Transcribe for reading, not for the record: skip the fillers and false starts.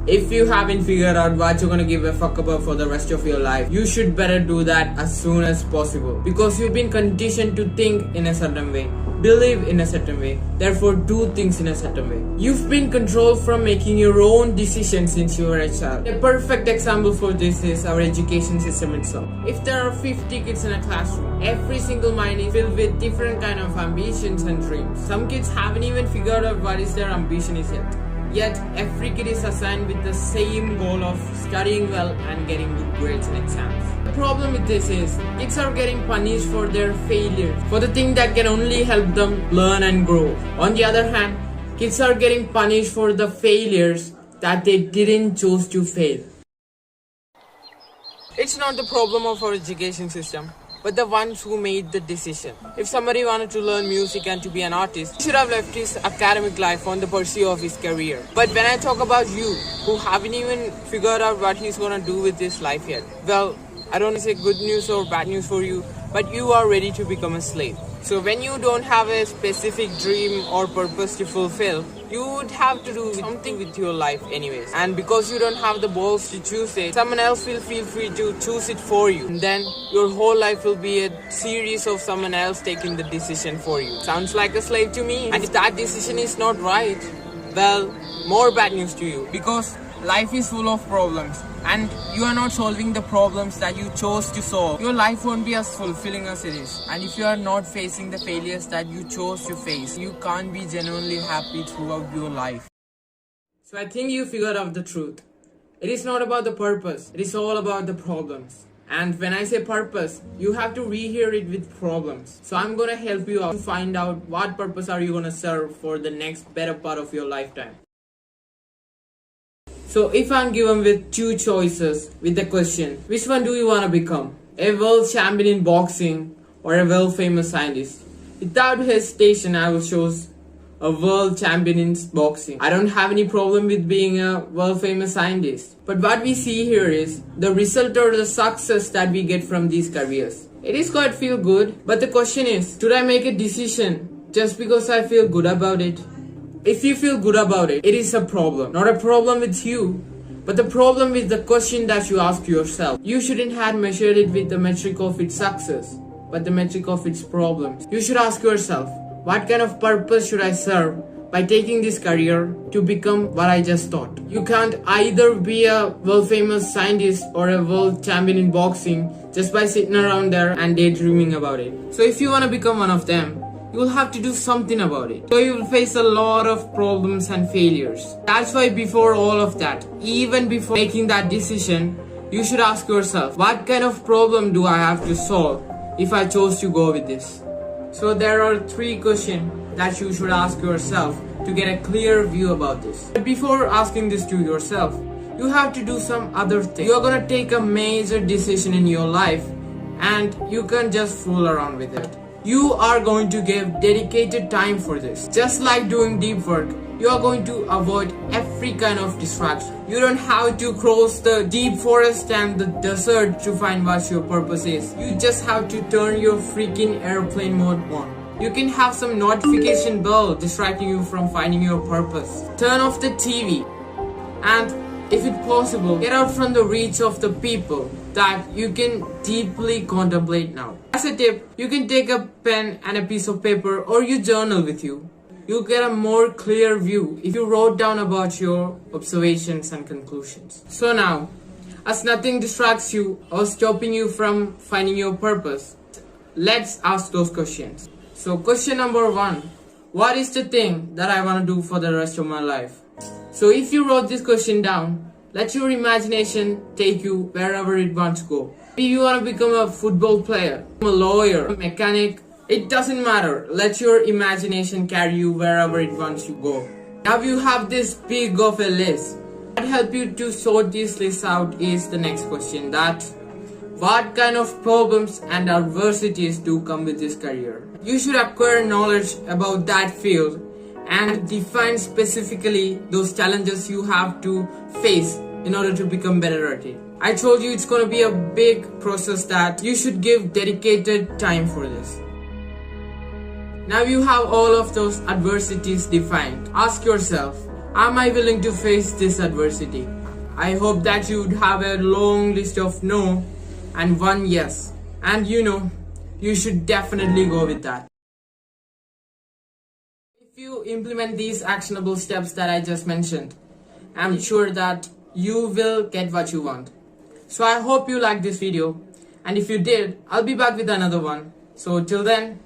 If you haven't figured out what you're gonna give a fuck about for the rest of your life, you should better do that as soon as possible. Because you've been conditioned to think in a certain way, believe in a certain way, therefore do things in a certain way. You've been controlled from making your own decisions since you were a child. A perfect example for this is our education system itself. If there are 50 kids in a classroom, every single mind is filled with different kind of ambitions and dreams. Some kids haven't even figured out what is their ambition is yet. Yet, every kid is assigned with the same goal of studying well and getting good grades in exams. The problem with this is, kids are getting punished for their failures, for the thing that can only help them learn and grow. On the other hand, kids are getting punished for the failures that they didn't choose to fail. It's not the problem of our education system, but the ones who made the decision. If somebody wanted to learn music and to be an artist, he should have left his academic life on the pursuit of his career. But when I talk about you, who haven't even figured out what he's gonna do with his life yet, well, I don't say good news or bad news for you, but you are ready to become a slave. So when you don't have a specific dream or purpose to fulfill, you would have to do something with your life anyways. And because you don't have the balls to choose it, someone else will feel free to choose it for you. And then your whole life will be a series of someone else taking the decision for you. Sounds like a slave to me. And if that decision is not right, well, more bad news to you. Because life is full of problems, and you are not solving the problems that you chose to solve. Your life won't be as fulfilling as it is. And if you are not facing the failures that you chose to face, you can't be genuinely happy throughout your life. So I think you figured out the truth. It is not about the purpose, it is all about the problems. And when I say purpose, you have to rehear it with problems. So I'm gonna help you out to find out what purpose are you gonna serve for the next better part of your lifetime. So if I'm given with two choices with the question, which one do you want to become? A world champion in boxing or a world famous scientist? Without hesitation, I will choose a world champion in boxing. I don't have any problem with being a world famous scientist. But what we see here is the result or the success that we get from these careers. It is quite feel good, but the question is, should I make a decision just because I feel good about it? If you feel good about it, it is a problem. Not a problem with you, but the problem with the question that you ask yourself. You shouldn't have measured it with the metric of its success, but the metric of its problems. You should ask yourself, what kind of purpose should I serve by taking this career to become what I just thought? You can't either be a world famous scientist or a world champion in boxing just by sitting around there and daydreaming about it. So if you want to become one of them, you will have to do something about it. So you will face a lot of problems and failures. That's why before all of that, even before making that decision, you should ask yourself, what kind of problem do I have to solve if I chose to go with this? So there are 3 questions that you should ask yourself to get a clear view about this. But before asking this to yourself, you have to do some other thing. You're gonna take a major decision in your life, and you can't just fool around with it. You are going to give dedicated time for this. Just like doing deep work, you are going to avoid every kind of distraction. You don't have to cross the deep forest and the desert to find what your purpose is. You just have to turn your freaking airplane mode on. You can have some notification bell distracting you from finding your purpose. Turn off the TV, and if it's possible, get out from the reach of the people that you can deeply contemplate now. As a tip, you can take a pen and a piece of paper or you journal with you. You'll get a more clear view if you wrote down about your observations and conclusions. So now, as nothing distracts you or stopping you from finding your purpose, let's ask those questions. So question number 1, what is the thing that I want to do for the rest of my life? So if you wrote this question down, let your imagination take you wherever it wants to go. If you want to become a football player, a lawyer, a mechanic, it doesn't matter. Let your imagination carry you wherever it wants to go. Now you have this big of a list. What help you to sort this list out is the next question, that what kind of problems and adversities do come with this career? You should acquire knowledge about that field and define specifically those challenges you have to face in order to become better at it. I told you it's going to be a big process that you should give dedicated time for this. Now you have all of those adversities defined. Ask yourself, Am I willing to face this adversity? I hope that you would have a long list of no and one yes. And you should definitely go with that. If you implement these actionable steps that I just mentioned, I'm sure that you will get what you want. So I hope you liked this video. And if you did, I'll be back with another one. So till then,